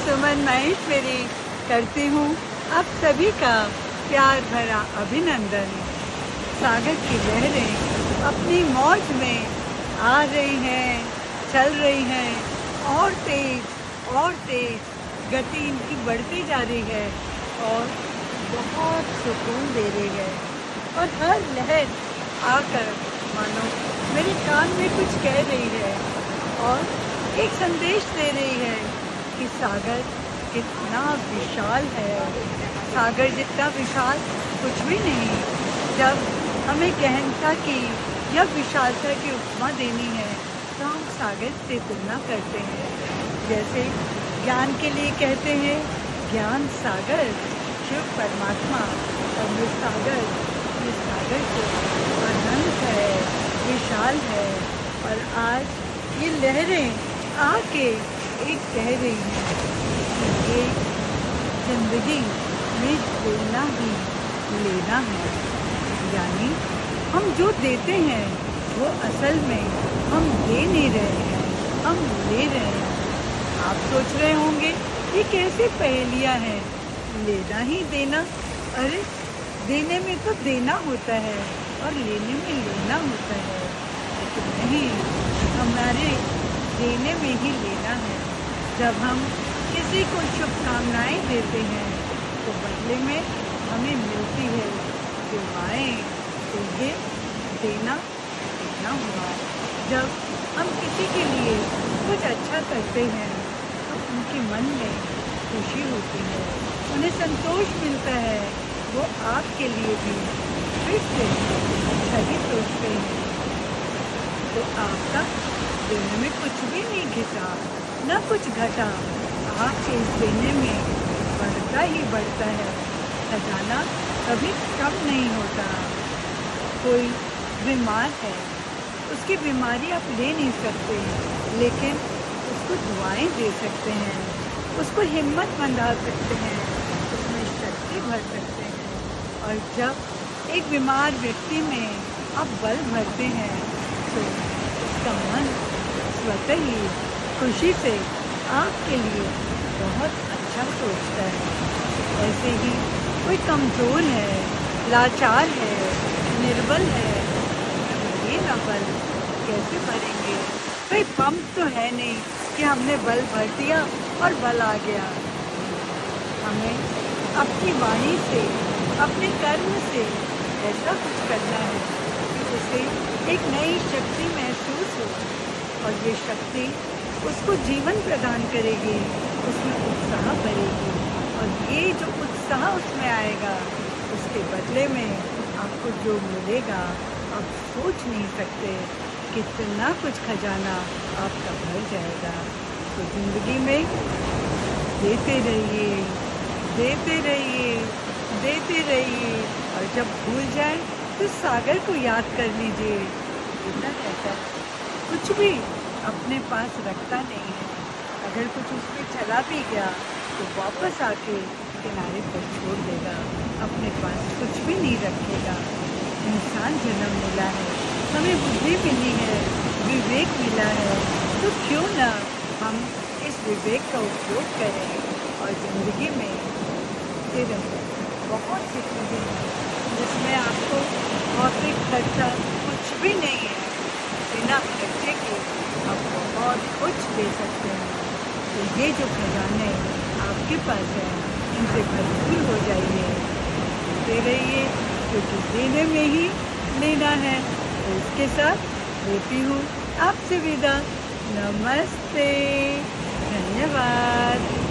सुमन महेश्वरी करती हूँ आप सभी का प्यार भरा अभिनंदन। सागर की लहरें अपनी मौज में आ रही हैं, चल रही हैं और तेज गति इनकी बढ़ती जा रही है और बहुत सुकून दे रही है। और हर लहर आकर मानो मेरे कान में कुछ कह रही है और एक संदेश दे रही है कि सागर कितना विशाल है। सागर जितना विशाल कुछ भी नहीं। जब हमें गहनता की या विशालता की उपमा देनी है तो हम सागर से तुलना करते हैं। जैसे ज्ञान के लिए कहते हैं ज्ञान सागर, शिव परमात्मा और ये सागर तो अनंत है, विशाल है। और आज ये लहरें आके एक कह रही हैं कि ये जिंदगी में देना ही लेना है। यानी हम जो देते हैं वो असल में हम दे नहीं रहे हैं, हम ले रहे हैं। आप सोच रहे होंगे ये कैसे पहेलियाँ हैं, लेना ही देना। अरे देने में तो देना होता है और लेने में लेना होता है, लेकिन नहीं, हमारे देने में ही लेना है। जब हम किसी को शुभकामनाएं देते हैं तो बदले में हमें मिलती है दुआएं, तो ये देना हुआ। जब हम किसी के लिए कुछ अच्छा करते हैं तो उनके मन में खुशी होती है, उन्हें संतोष मिलता है। वो आपके लिए भी फिर से अच्छा ही सोचते हैं। तो आपका देने में कुछ भी नहीं घिसा, न कुछ घटा। आपके इस देने में बढ़ता ही बढ़ता है। खजाना कभी कम नहीं होता। कोई बीमार है, उसकी बीमारी आप ले नहीं सकते, लेकिन उसको दुआएं दे सकते हैं, उसको हिम्मत बंधा सकते हैं, उसमें शक्ति भर सकते हैं। और जब एक बीमार व्यक्ति में आप बल भरते हैं तो उसका मन स्वतः ही खुशी से आपके लिए बहुत अच्छा सोचता है। ऐसे ही कोई कमज़ोर है, लाचार है, निर्बल है, ये ना बल कैसे भरेंगे? कोई पंप तो है नहीं कि हमने बल भर दिया और बल आ गया। हमें अपनी वाणी से, अपने कर्म से ऐसा कुछ करना है कि उसे एक नई शक्ति महसूस हो और ये शक्ति उसको जीवन प्रदान करेगी, उसमें उत्साह भरेगी। और ये जो उत्साह उसमें आएगा उसके बदले में आपको जो मिलेगा आप सोच नहीं सकते, कितना कुछ खजाना आपका भर जाएगा। तो ज़िंदगी में देते रहिए, देते रहिए, देते रहिए। और जब भूल जाए तो सागर को याद कर लीजिए। इतना कहता है कुछ भी अपने पास रखता नहीं है, अगर कुछ उसमें चला भी गया तो वापस आके किनारे पर छोड़ देगा, अपने पास कुछ भी नहीं रखेगा। इंसान जन्म मिला है, हमें बुद्धि मिली है, विवेक मिला है, तो क्यों ना हम इस विवेक का उपयोग करें और ज़िंदगी में सिर्फ बहुत सी चीज़ें हैं जिसमें आपको भौतिक खर्चा कुछ भी नहीं है, बिना खर्चे के आप बहुत कुछ दे सकते हैं। तो ये जो खजाने आपके पास हैं इनसे भरपूर हो जाइए, देते रहिए, क्योंकि देने में ही लेना है। तो इसके साथ लेती हूँ आपसे विदा। नमस्ते, धन्यवाद।